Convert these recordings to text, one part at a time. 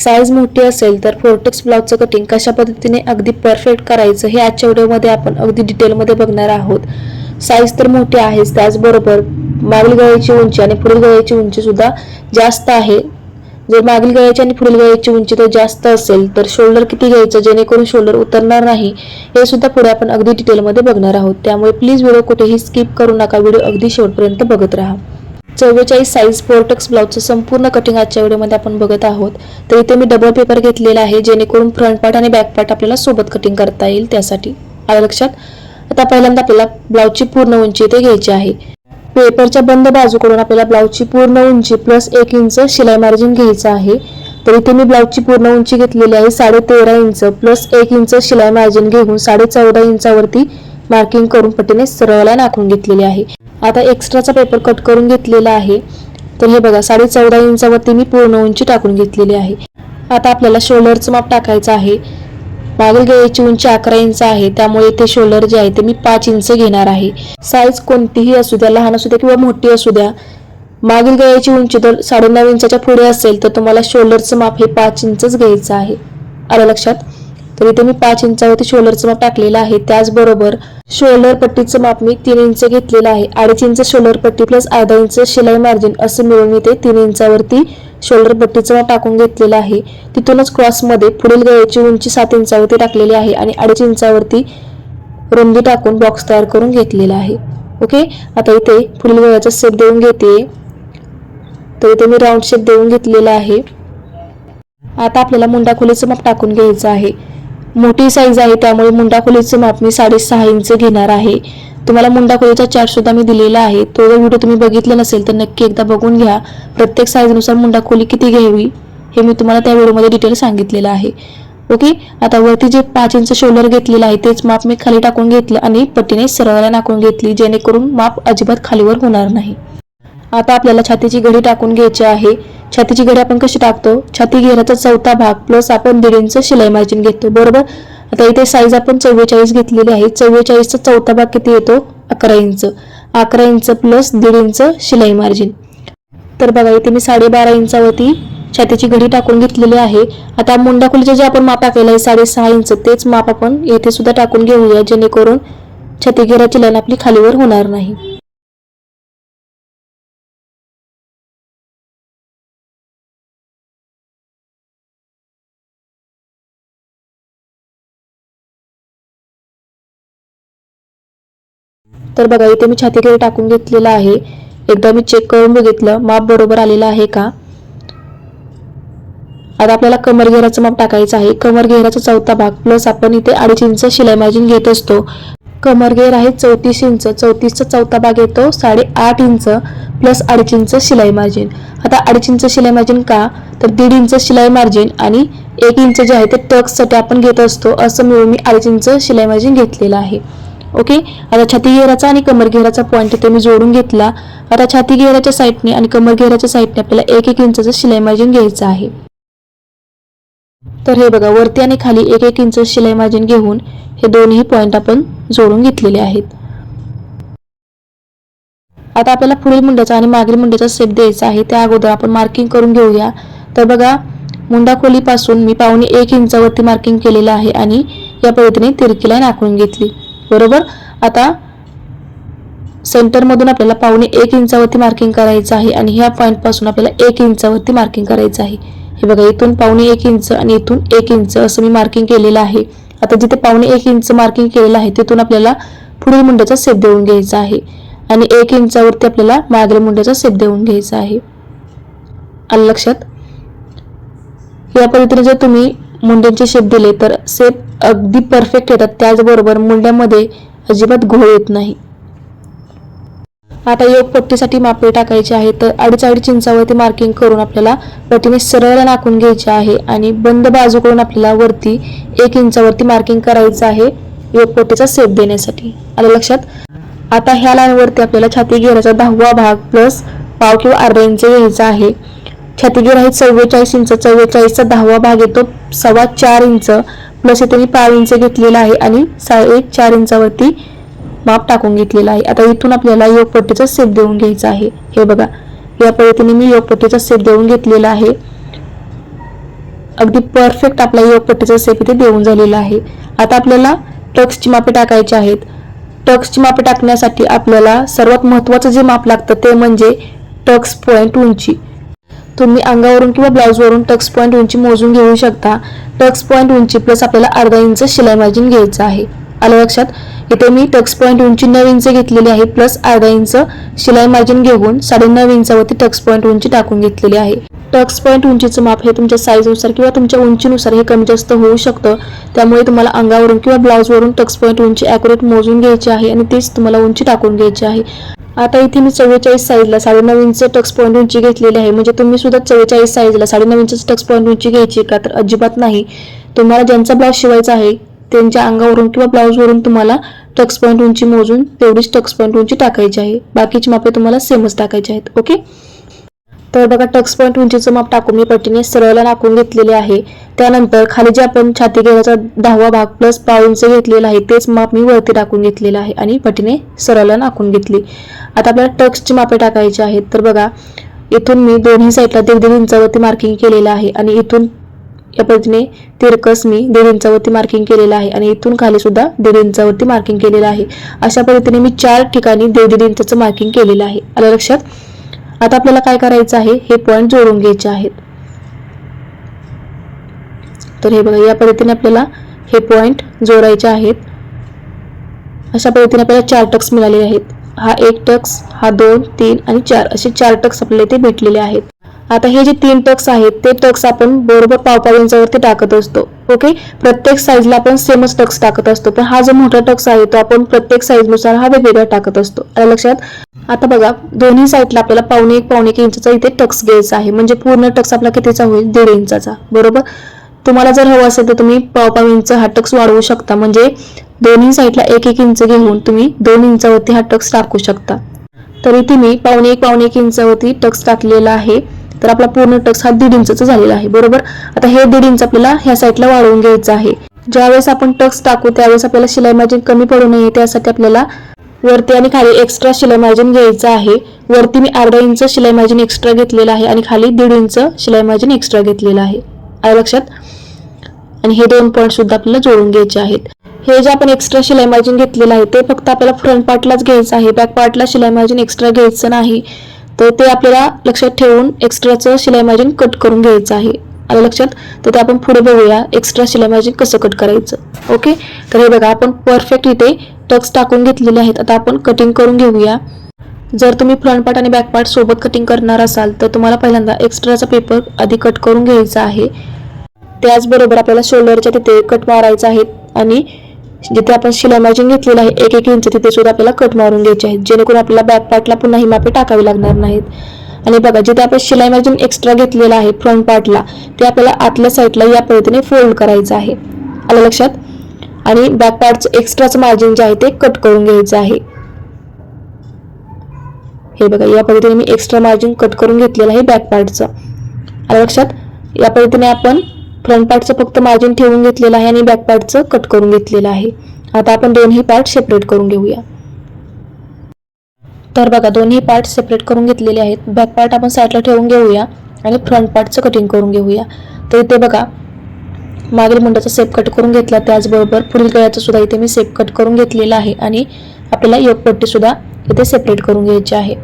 Size मोठी असेल तर फोर्टेक्स ब्लाउजचं कटिंग कशा पद्धतीने अगदी परफेक्ट करायचं हे आजच्या व्हिडिओमध्ये आपण अगदी डिटेलमध्ये बघणार आहोत. साईज तर मोठी आहेच, त्याचबरोबर मागील गळ्याची उंची आणि पुढील गळ्याची उंची सुद्धा जास्त आहे. जर मागील गळ्याची आणि पुढील गळ्याची उंची तर जास्त असेल तर शोल्डर किती घ्यायचं जेणेकरून शोल्डर उतरणार नाही हे सुद्धा पुढे आपण अगदी डिटेलमध्ये बघणार आहोत. त्यामुळे प्लीज व्हिडिओ कुठेही स्किप करू नका, व्हिडिओ अगदी शेवटपर्यंत बघत राहा. 44 साईज फोर्टेक्स ब्लाउजचं संपूर्ण कटिंग आजच्या व्हिडिओमध्ये आपण बघत आहोत. तर इथे मी डबल पेपर घेतलेला आहे जेणेकरून फ्रंट पार्ट आणि बॅक पार्ट आपल्याला सोबत कटिंग करता येईल, त्यासाठी आलं लक्षात. आता पहिल्यांदा आपल्याला ब्लाउजची पूर्ण उंची इथे घ्यायची आहे. पेपरच्या बंद बाजूकडून आपल्याला ब्लाउजची पूर्ण उंची प्लस 1 इंच शिलाई मार्जिन घ्यायचं आहे. तर इथे मी ब्लाउजची पूर्ण उंची घेतलेली आहे 13.5 इंच प्लस 1 इंच शिलाई मार्जिन घेऊन 14.5 इंचावरती मार्किंग करून पट्टीने सरळ लाईन आखून घेतलेली आहे. आता एक्स्ट्राचा पेपर कट करून घेतलेला आहे. तर हे बघा 14.5 इंचावरती मी पूर्ण उंची टाकून घेतलेली आहे. आता आपल्याला शोल्डरचं माप टाकायचं आहे. मागील गळ्याची उंची 11 इंच आहे, त्यामुळे इथे शोल्डर जे आहे ते मी 5 इंच घेणार आहे. साईज कोणतीही असू द्या, लहान असू द्या किंवा मोठी असू द्या, मागील गळ्याची उंची तर 9.5 इंचाच्या पुढे असेल तर तुम्हाला शोल्डरचं माप हे 5 इंचच घ्यायचं आहे, आलं लक्षात. तर इथे मी 5 इंचावरती शोल्डरचं माप टाकलेलं आहे. त्याचबरोबर शोल्डर पट्टीचं माप मी 3 इंच घेतलेलं आहे. 2.5 इंच शोल्डर पट्टी प्लस अर्धा इंच शिलाई मार्जिन असं मिळून मी ते 3 इंचावरती शोल्डर पट्टीचं माप टाकून घेतलेलं आहे. तिथूनच क्रॉसमध्ये पुढील गळ्याची उंची 7 इंचावरती टाकलेली आहे आणि 2.5 इंचावरती रुंदी टाकून बॉक्स तयार करून घेतलेला आहे. ओके, आता इथे पुढील गळ्याचा शेप देऊन घेते. तर इथे मी राऊंड शेप देऊन घेतलेला आहे. आता आपल्याला मुंडा खोलीचं माप टाकून घ्यायचं आहे. मोठी साईज आहे त्यामुळे मुंडा खोलीचं माप मी 6.5 इंच घेणार आहे. तुम्हाला मुंडा खोलीचा चार्ट सुद्धा मी दिलेला आहे. तो जर व्हिडिओ तुम्ही बघितला नसेल तर नक्की एकदा बघून घ्या. प्रत्येक साईजनुसार मुंडा खोली किती घ्यावी हे मी तुम्हाला त्या व्हिडिओमध्ये डिटेल सांगितलेलं आहे. ओके, आता वरती जे 5 इंच शोल्डर घेतलेलं आहे तेच माप मी खाली टाकून घेतलं आणि पट्टीने सरळ लाईन आखून घेतली जेणेकरून माप अजिबात खालीवर होणार नाही. आता आपल्याला छातीची घडी टाकून घ्यायची आहे. छातीची घडी आपण कशी टाकतो, छाती घेराचा चौथा भाग प्लस आपण 1.5 इंच शिलाई मार्जिन घेतो, बरोबर. आता इथे साईज आपण 44 घेतलेली आहे. 44चा चौथा भाग किती येतो, 11 इंच. 11 इंच प्लस 1.5 इंच शिलाई मार्जिन. तर बघा इथे मी 12.5 इंचावरती छातीची घडी टाकून घेतलेली आहे. आता मुंडा खोलीचे जे आपण माप टाकलेलं आहे 6.5 इंच तेच माप आपण येथे सुद्धा टाकून घेऊया जेणेकरून छाती घेराची लाईन आपली खालीवर होणार नाही. तर बघा इथे मी छाती घेर टाकून घेतलेला आहे. एकदा मी चेक करून बघितलं माप बरोबर आलेलं आहे का. आता आपल्याला कमर घेराचं माप टाकायचं आहे. कमर घेराचा चौथा भाग प्लस आपण इथे 2.5 इंच शिलाई मार्जिन घेत असतो. कमर घेर आहे 34 इंच, 34चा चौथा भाग येतो 8.5 इंच प्लस 2.5 इंच शिलाई मार्जिन. आता 2.5 इंच शिलाई मार्जिन का, तर 1.5 इंच शिलाई मार्जिन आणि 1 इंच जे आहे ते टक्ससाठी आपण घेत असतो, असं मिळून मी 2.5 इंच शिलाई मार्जिन घेतलेलं आहे. ओके, आता छाती घेराचा आणि कमर घेराचा पॉईंट इथे मी जोडून घेतला. आता छाती घेराच्या साईडने आणि कमर घेराच्या साईडने आपल्याला 1-1 इंचचं शिलाई मार्जिन घ्यायचं आहे. तर हे बघा वरती आणि खाली 1-1 इंच शिलाई मार्जिन घेऊन हे दोन्ही पॉईंट आपण जोडून घेतलेले आहेत. आता आपल्याला पुढील मुंड्याचा आणि मागील मुंड्याचा शेप द्यायचा आहे. त्या अगोदर आपण मार्किंग करून घेऊया. तर बघा मुंडा खोलीपासून मी 1.5 इंचावरती मार्किंग केलेलं आहे आणि या पद्धतीने तिरकी लाईन आखून घेतली, बरोबर. आता सेंटर मधून आपल्याला 1.5 इंचावरती मार्किंग करायचं आहे आणि ह्या पॉईंट पासून आपल्याला 1 इंचावरती मार्किंग करायचं आहे. हे बघा इथून 1.5 इंच आणि इथून 1 इंच असं मी मार्किंग केलेलं आहे. आता जिथे 1.5 इंच मार्किंग केलेलं आहे तिथून आपल्याला पुढील मुंड्याचा शेप देऊन घ्यायचा आहे आणि 1 इंचावरती आपल्याला मागील मुंड्याचा शेप देऊन घ्यायचा आहे, आलं लक्षात. या पद्धतीने जर तुम्ही मुंड्यांचे शेप दिले तर शेप अगदी परफेक्ट येतात. त्याचबरोबर मुंड्यामध्ये अजिबात घोळ येत नाही. आता योग पट्टीसाठी मापे टाकायचे आहे. तर 2.5 इंचावरती मार्किंग करून आपल्याला पट्टीने सरळ आखून घ्यायचे आहे आणि बंद बाजूकडून आपल्याला वरती 1 इंचावरती मार्किंग करायचं आहे योग पट्टीचा शेप देण्यासाठी, आलं लक्षात. आता ह्या लाईनवरती आपल्याला छाती घेराचा 10वा भाग प्लस पाव किंवा अर्धा इंच घ्यायचा आहे. छाती घेर आहे 44 इंच, 44चा 10वा भाग येतो 4.25 इंच प्लस इथे मी 5 इंच घेतलेला आहे आणि 4.5 इंचावरती माप टाकून घेतलेला आहे. आता इथून आपल्याला योगपट्टीचा शेप देऊन घ्यायचा आहे. हे बघा या पद्धतीने मी योगपट्टीचा शेप देऊन घेतलेला आहे. अगदी परफेक्ट आपला योगपट्टीचा शेप इथे देऊन झालेला आहे. आता आपल्याला टक्सची मापे टाकायची आहेत. टक्सची मापे टाकण्यासाठी आपल्याला सर्वात महत्त्वाचं जे माप लागतं ते म्हणजे टक्स पॉइंट उंची. तुम्ही अंगावरून किंवा ब्लाऊजवरून टक्स पॉइंट उंची मोजून घेऊ शकता. टक्स पॉइंट उंची प्लस आपल्याला अर्धा इंच शिलाई मार्जिन घ्यायचं आहे. आलं लक्षात? इथे मी टक्स पॉइंट उंची 9 इंच घेतलेली आहे प्लस अर्धा इंच शिलाई मार्जिन घेऊन 9.5 इंचावरती टक्स पॉइंट उंची टाकून घेतलेली आहे. टक्स पॉइंट उंचीचं माप हे तुमच्या साईजनुसार किंवा तुमच्या उंचीनुसार हे कमी जास्त होऊ शकतं. त्यामुळे तुम्हाला अंगावरून किंवा ब्लाऊजवरून टक्स पॉइंट उंची ॲक्युरेट मोजून घ्यायची आहे आणि तीच तुम्हाला उंची टाकून घ्यायची आहे. आता इथे मी 44 साईजला 9.5 इंच टक्स पॉइंट उंची घेतलेली आहे. म्हणजे तुम्ही सुद्धा 44 साईजला 9.5 इंच टक्स पॉइंट उंची घ्यायची का? तर अजिबात नाही. तुम्हाला ज्यांचा ब्लाऊज शिवायचा आहे त्यांच्या अंगावरून किंवा ब्लाऊजवरून तुम्हाला टक्स पॉइंट उंची मोजून तेवढीच टक्स पॉइंट उंची टाकायची आहे. बाकीची मापे तुम्हाला सेमच टाकायची आहेत. ओके. तर बघा टक्स पॉइंट उंचीचं माप टाकून मी पट्टीने सरळ नाकून घेतलेले आहे. त्यानंतर खाली जे आपण छाती घेराचा 10वा भाग प्लस पाव इंच घेतलेला आहे तेच माप मी वरती टाकून घेतलेलं आहे आणि पट्टीने सरळ नाकून घेतली. आता आपल्याला टक्सची मापे टाकायची आहेत. तर बघा इथून मी दोन्ही साईडला 1.5 इंचावरती मार्किंग केलेलं आहे आणि इथून या पद्धतीने तिरकस मी 1.5 इंचावरती मार्किंग केलेलं आहे आणि इथून खाली सुद्धा 1.5 इंचावरती मार्किंग केलेलं आहे. अशा पद्धतीने मी 4 ठिकाणी 1.5 इंचाचं मार्किंग केलेलं आहे. आलं लक्षात? आता आपल्याला काय करायचं आहे, हे पॉइंट जोडून घ्यायचे आहेत. तर हे बघा या पद्धतीने आपल्याला हे पॉइंट जोडायचे आहेत. अशा पद्धतीने आपल्याला 4 टक्स मिळालेले आहेत. हा 1 टक्स, हा 2, 3 आणि 4 असे 4 टक्स आपल्याला इथे भेटलेले आहेत. आता हे जे 3 टक्स आहेत ते टक्स आपण बरोबर पाव इंचावरती टाकत असतो. ओके. प्रत्येक साईजला आपण सेमच टक्स टाकत असतो, पण हा जो मोठा टक्स आहे तो आपण प्रत्येक साईजनुसार हा वेगवेगळा टाकत असतो. आलं लक्षात? आता बघा दोन्ही साईडला आपल्याला पावणे एक इंचाचा इथे टक्स घ्यायचा आहे. म्हणजे पूर्ण टक्स आपला कितीचा होईल? 1.5 इंचाचा. बरोबर. तुम्हाला जर हवं असेल तर तुम्ही पाव इंच हा टक्स वाढवू शकता. म्हणजे दोन्ही साईडला 1 इंच घेऊन तुम्ही 2 इंचावरती हा टक्स टाकू शकता. तर इथे मी पावणे एक इंचावरती टक्स टाकलेला आहे. तर आपला पूर्ण टक्स हा 1.5 इंचाचा झालेला आहे. बरोबर. आता हे 1.5 इंच आपल्याला ह्या साईडला वाढवून घ्यायचं आहे. ज्यावेळेस आपण टक्स टाकू त्यावेळेस आपल्याला शिलाई मार्जिन कमी पडू नये त्यासाठी आपल्याला वरती आणि खाली एक्स्ट्रा शिलाई मार्जिन घ्यायचं आहे. वरती मी अर्धा इंच शिलाई मार्जिन एक्स्ट्रा घेतलेला आहे आणि खाली 1.5 इंच शिलाई मार्जिन एक्स्ट्रा घेतलेला आहे. आलं लक्षात? आणि हे 2 पॉइंट सुद्धा आपल्याला जोडून घ्यायचे आहेत. हे जे आपण एक्स्ट्रा शिलाई मार्जिन घेतलेलं आहे ते फक्त आपल्याला फ्रंट पार्टलाच घ्यायचं आहे. बॅक पार्टला शिलाई मार्जिन एक्स्ट्रा घ्यायचं नाही. तर ते आपल्याला लक्षात ठेवून एक्स्ट्राचं शिलाई मार्जिन कट करून घ्यायचं आहे. आलं लक्षात? तर ते आपण पुढे बघूया एक्स्ट्रा शिलाई मार्जिन कसं कट करायचं. ओके. तर हे बघा आपण परफेक्ट इथे टक्स टाकून घेतलेले आहेत. आता आपण कटिंग करून घेऊया. जर तुम्ही फ्रंट पार्ट आणि बॅक पार्ट सोबत कटिंग करणार असाल तर तुम्हाला पहिल्यांदा एक्स्ट्राचा पेपर आधी कट करून घ्यायचा आहे. त्याचबरोबर आपल्याला शोल्डरच्या तिथे कट मारायचा आहे आणि जिथे आपण शिलाई मार्जिन घेतलेलं आहे 1 इंच तिथे सुद्धा आपल्याला कट मारून घ्यायचे आहेत, जेणेकरून आपल्याला बॅक पार्टला पुन्हा ही मापे टाकावी लागणार नाहीत. आणि बघा जिथे आपण शिलाई मार्जिन एक्स्ट्रा घेतलेला आहे फ्रंट पार्टला ते आपल्याला आतल्या साईडला या पद्धतीने फोल्ड करायचं आहे. आलं लक्षात? आणि बॅक पार्टचं एक्स्ट्राचं मार्जिन जे आहे ते कट करून घ्यायचं आहे. हे बघा या पद्धतीने मी एक्स्ट्रा मार्जिन कट करून घेतलेलं आहे बॅक पार्टचं. आलं लक्षात? या पद्धतीने आपण फ्रंट पार्टचं फक्त मार्जिन ठेवून घेतलेलं आहे आणि बॅक पार्टचं कट करून घेतलेलं आहे. आता आपण दोन्ही पार्ट सेपरेट करून घेऊया. तर बघा दोन्ही पार्ट सेपरेट करून घेतलेले आहेत. बॅक पार्ट आपण साईडला ठेवून घेऊया आणि फ्रंट पार्टचं कटिंग करून घेऊया. तर इथे बघा मागील मुंडाचा सेप कट करून घेतला, त्याचबरोबर पुढील गळ्याचा सुद्धा इथे मी सेप कट करून घेतलेला आहे आणि आपल्याला योगपट्टी सुद्धा इथे सेपरेट करून घ्यायची आहे.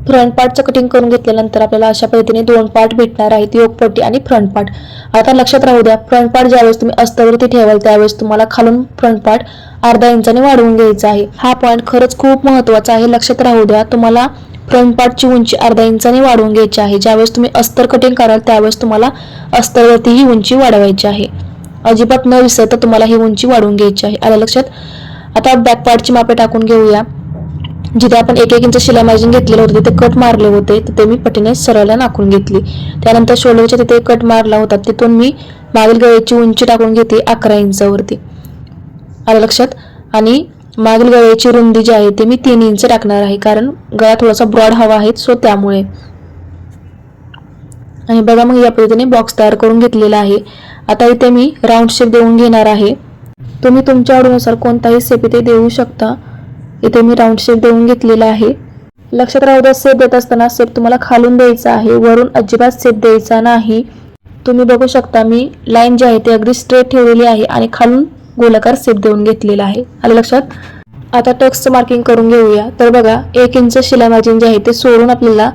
फ्रंट पार्टचं कटिंग करून घेतल्यानंतर आपल्याला अशा पद्धतीने 2 पार्ट भेटणार आहेत, योगपट्टी आणि फ्रंट पार्ट. आता लक्षात राहू द्या फ्रंट पार्ट ज्यावेळेस तुम्ही अस्तावरती ठेवाल त्यावेळेस तुम्हाला खालून फ्रंट पार्ट अर्धा इंचाने वाढवून घ्यायचा आहे. हा पॉईंट खरंच खूप महत्त्वाचा आहे. लक्षात राहू द्या तुम्हाला फ्रंट पार्टची उंची अर्धा इंचाने वाढवून घ्यायची आहे. ज्यावेळेस तुम्ही अस्तर कटिंग कराल त्यावेळेस तुम्हाला अस्तरवरती ही उंची वाढवायची आहे. अजिबात न विसरता तुम्हाला ही उंची वाढवून घ्यायची आहे. आलं लक्षात? आता बॅक पार्टची मापे टाकून घेऊया. जिथे आपण 1 इंच शिलाई मार्जिन घेतलेलं होतं तिथे कट मारले होते तर ते मी पट्टीने सरळ नाकून घेतली. त्यानंतर शोल्डरच्या तिथे कट मारला होता तिथून मी मागील गळ्याची उंची टाकून घेते 11 इंचावरती. आलं लक्षात? आणि मागील गळ्याची रुंदी जी आहे ते मी 3 इंच टाकणार आहे कारण गळा थोडासा ब्रॉड हवा आहे सो त्यामुळे. आणि बघा मग या पद्धतीने बॉक्स तयार करून घेतलेला आहे. आता इथे मी राऊंड शेप देऊन घेणार आहे. तुम्ही तुमच्या आवडीनुसार कोणताही शेप इथे देऊ शकता. इथे मी राऊंड शेप देऊन घेतलेला आहे. लक्षात राहू द्या शेप देत असताना शेप तुम्हाला खालून द्यायचा आहे, वरून अजिबात शेप द्यायचा नाही. तुम्ही बघू शकता मी लाईन जी आहे ती अगदी स्ट्रेट ठेवलेली आहे आणि खालून गोलाकार शेप देऊन घेतलेला आहे. आलं लक्षात? आता टक्सचं मार्किंग करून घेऊया. तर बघा 1 इंच शिलाई मार्जिन जे आहे ते सोडून आपल्याला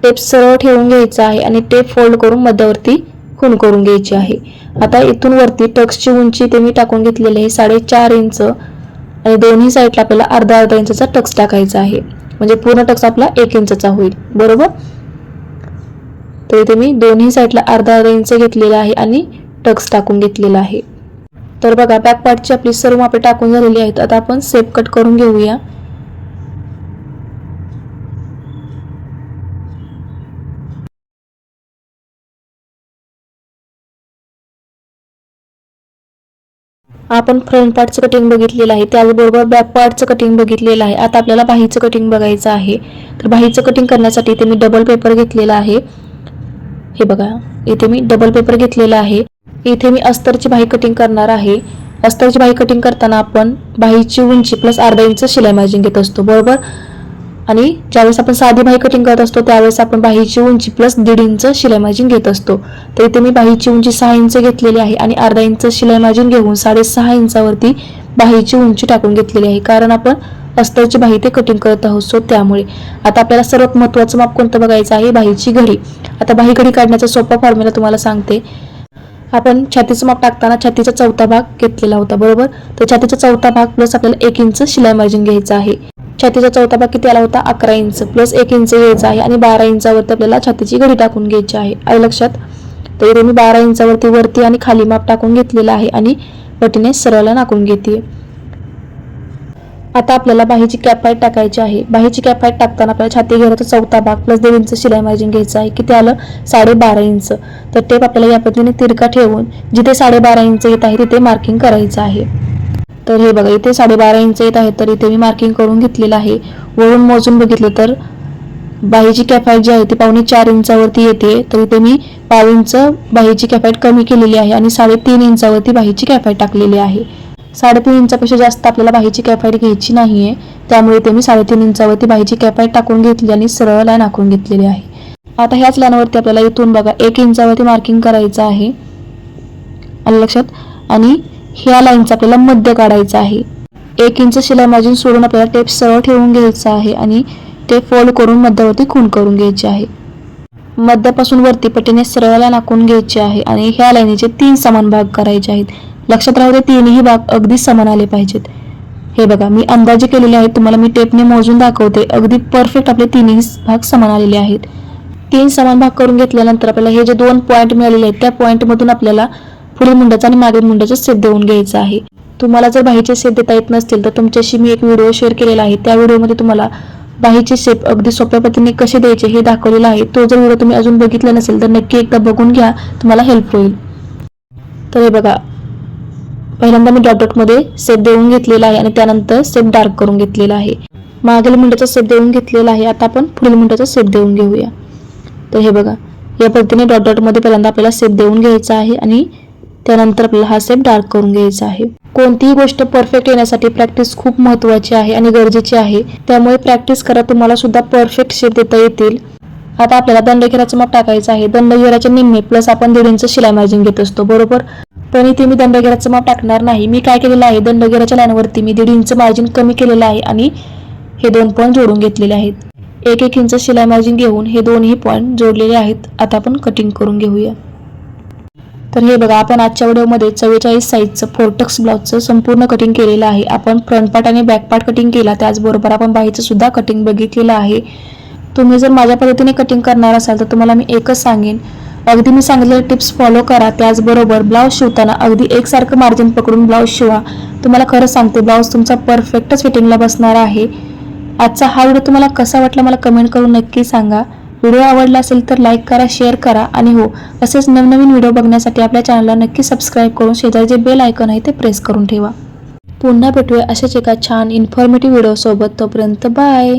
टेप सरळ ठेवून घ्यायचं आहे आणि टेप फोल्ड करून मध्यावरती खूण करून घ्यायची आहे. आता इथून वरती टक्सची उंची ते मी टाकून घेतलेली आहे 4.5 इंच आणि दोन्ही साईडला आपल्याला अर्धा इंचचा टक्स टाकायचा आहे. म्हणजे पूर्ण टक्स आपला 1 इंचचा होईल. बरोबर? तर इथे मी दोन्ही साईडला अर्धा इंच घेतलेला आहे आणि टक्स टाकून घेतलेला आहे. तर बघा बॅक पार्टची आपली सर्व मापे टाकून झालेली आहेत. आता आपण शेप कट करून घेऊया. आपण फ्रंट पार्टचं कटिंग बघितलेलं आहे, त्याचबरोबर बॅक पार्टचं कटिंग बघितलेलं आहे. आता आपल्याला बाहीचं कटिंग बघायचं आहे. तर बाहीचं कटिंग करण्यासाठी इथे मी डबल पेपर घेतलेला आहे. हे बघा इथे मी डबल पेपर घेतलेला आहे. इथे मी अस्तरची बाही कटिंग करणार आहे. अस्तरची बाही कटिंग करताना आपण बाहीची उंची प्लस अर्धा इंच शिलाई मार्जिन घेत असतो. बरोबर? आणि ज्यावेळेस आपण साधी बाही कटिंग करत असतो त्यावेळेस आपण बाहीची उंची प्लस 1.5 इंच शिलाई मार्जिन घेत असतो. तर इथे मी बाहीची उंची 6 इंच घेतलेली आहे आणि अर्धा इंच शिलाई मार्जिन घेऊन 6.5 इंचावरती बाहीची उंची टाकून घेतलेली आहे. कारण आपण अस्तरची बाही ते कटिंग करत आहोत सो त्यामुळे. आता आपल्याला सर्वात महत्त्वाचं माप कोणतं बघायचं आहे? बाहीची घडी. आता बाही घडी काढण्याचा सोपा फॉर्म्युला तुम्हाला सांगते. आपण छातीचं माप टाकताना छातीचा चौथा भाग घेतलेला होता. बरोबर? तर छातीचा चौथा भाग प्लस आपल्याला 1 इंच शिलाई मार्जिन घ्यायचं आहे. छातीचा चौथा भाग किती आला होता? 11 इंच प्लस 1 इंच घ्यायचा आहे आणि 12 इंचावरती आपल्याला छातीची घडी टाकून घ्यायची आहे. आलं लक्षात? तर इथे मी 12 इंचावरती वरती आणि खाली माप टाकून घेतलेलं आहे आणि पटीने सरळला नाकून घेते. आता आपल्याला बाहीची कॅप हाईट टाकायची आहे. बाहीची कॅप हाईट टाकताना आपल्याला छाती घेराचा चौथा भाग प्लस 1.5 इंच शिलाई मार्जिन घ्यायचं आहे. किती आलं? 12.5 इंच. तर टेप आपल्याला या पद्धतीने तिरका ठेवून जिथे 12.5 इंच येत आहे तिथे मार्किंग करायचं आहे. तर हे बघा इथे 12.5 इंच येत आहे तर इथे मी मार्किंग करून घेतलेलं आहे. वरून मोजून बघितलं तर बाहीची कॅप हाईट जी आहे ती 4.5 इंचावरती येते. तर इथे मी 5 इंच बाहीची कॅप हाईट कमी केलेली आहे आणि 3.5 इंचावरती बाहीची कॅप हाईट टाकलेली आहे. 3.5 इंचापेक्षा जास्त आपल्याला बाहीची कॅप हाईट घ्यायची नाहीये. त्यामुळे इथे मी 3.5 इंचावरती बाहीची कॅप हाईट टाकून घेतली आणि सरळ लाईन आखून घेतलेली आहे. आता ह्याच लाईनवरती आपल्याला इथून बघा 1 इंचावरती मार्किंग करायचं आहे. आलं लक्षात? आणि ह्या लाईनचा आपल्याला मध्य काढायचा आहे. 1 इंच शिलाई मार्जिन सोडून आपल्याला टेप सरळ ठेवून घ्यायचा आहे आणि टेप फोल्ड करून मध्यावरती खूण करून घ्यायची आहे. मध्यापासून वरती पटीने सरळ लाईन आखून घ्यायची आहे आणि ह्या लाईनीचे 3 समान भाग करायचे आहेत. लक्षात राहू दे तीनही भाग अगदी समान आले पाहिजेत. हे बघा मी अंदाजे केलेले आहेत. तुम्हाला मी टेपने मोजून दाखवते. अगदी परफेक्ट आपले तीनही भाग समान आलेले आहेत. 3 समान भाग करून घेतल्यानंतर आपल्याला हे जे 2 पॉईंट मिळालेले आहेत त्या पॉईंटमधून आपल्याला पुढील मुंडाचा आणि मागील मुंडाचा शेप देऊन घ्यायचा आहे. तुम्हाला जर बाहीचे शेप देता येत नसतील तर तुमच्याशी मी एक व्हिडिओ शेअर केलेला आहे. त्या व्हिडिओमध्ये तुम्हाला बाहीचे शेप अगदी सोप्या पद्धतीने कसे द्यायचे हे दाखवलेलं आहे. तो जर व्हिडिओ तुम्ही अजून बघितला नसेल तर नक्की एकदा बघून घ्या, तुम्हाला हेल्प होईल. तर हे बघा पहिल्यांदा मी डॉट डॉट मध्ये शेप देऊन घेतलेला आहे आणि त्यानंतर शेप डार्क करून घेतलेला आहे. मागील मुंडाचा शेप देऊन घेतलेला आहे. आता आपण पुढील मुंडाचा शेप देऊन घेऊया. तर हे बघा या पद्धतीने डॉट डॉट मध्ये पहिल्यांदा आपल्याला शेप देऊन घ्यायचा आहे आणि त्यानंतर आपल्याला हा शेप डार्क करून घ्यायचा आहे. कोणतीही गोष्ट परफेक्ट येण्यासाठी प्रॅक्टिस खूप महत्त्वाची आहे आणि गरजेची आहे. त्यामुळे प्रॅक्टिस करा, तुम्हाला सुद्धा परफेक्ट शेप देता येतील. आता आपल्याला दंडघेराचं माप टाकायचं आहे. दंडघेराच्या निम्मे प्लस आपण 1.5 इंच शिलाई मार्जिन घेत असतो. बरोबर? पण इथे मी दंडघेराचं माप टाकणार नाही. मी काय केलेलं आहे दंडघेराच्या लाईनवरती मी 1.5 इंच मार्जिन कमी केलेलं आहे आणि हे 2 पॉईंट जोडून घेतलेले आहेत. 1 इंच शिलाई मार्जिन घेऊन हे दोन्ही पॉईंट जोडलेले आहेत. आता आपण कटिंग करून घेऊया. तर हे बघा आपण आजच्या व्हिडिओमध्ये 44 साईजचं फोर्टक्स ब्लाउजचं संपूर्ण कटिंग केलेलं आहे. आपण फ्रंट पार्ट आणि बॅक पार्ट कटिंग केला, त्याचबरोबर आपण बाहीचं सुद्धा कटिंग बघितलेलं आहे. तुम्ही जर माझ्या पद्धतीने कटिंग करणार असाल तर तुम्हाला मी एकच सांगेन, अगदी मी सांगितलेले टिप्स फॉलो करा. त्याचबरोबर ब्लाऊज शिवताना अगदी एकसारखं मार्जिन पकडून ब्लाऊज शिवा. तुम्हाला खरं सांगते ब्लाऊज तुमचा परफेक्टच फिटिंगला बसणार आहे. आजचा हा व्हिडिओ तुम्हाला कसा वाटला मला कमेंट करून नक्की सांगा. व्हिडिओ आवडला असेल तर लाईक करा, शेअर करा आणि हो असेच नवनवीन व्हिडिओ बघण्यासाठी आपल्या चॅनलला नक्की सबस्क्राईब करून शेजारी जे बेल आयकॉन आहे ते प्रेस करून ठेवा. पुन्हा भेटूया अशाच एका छान इन्फॉर्मेटिव्ह व्हिडिओ सोबत. तोपर्यंत बाय.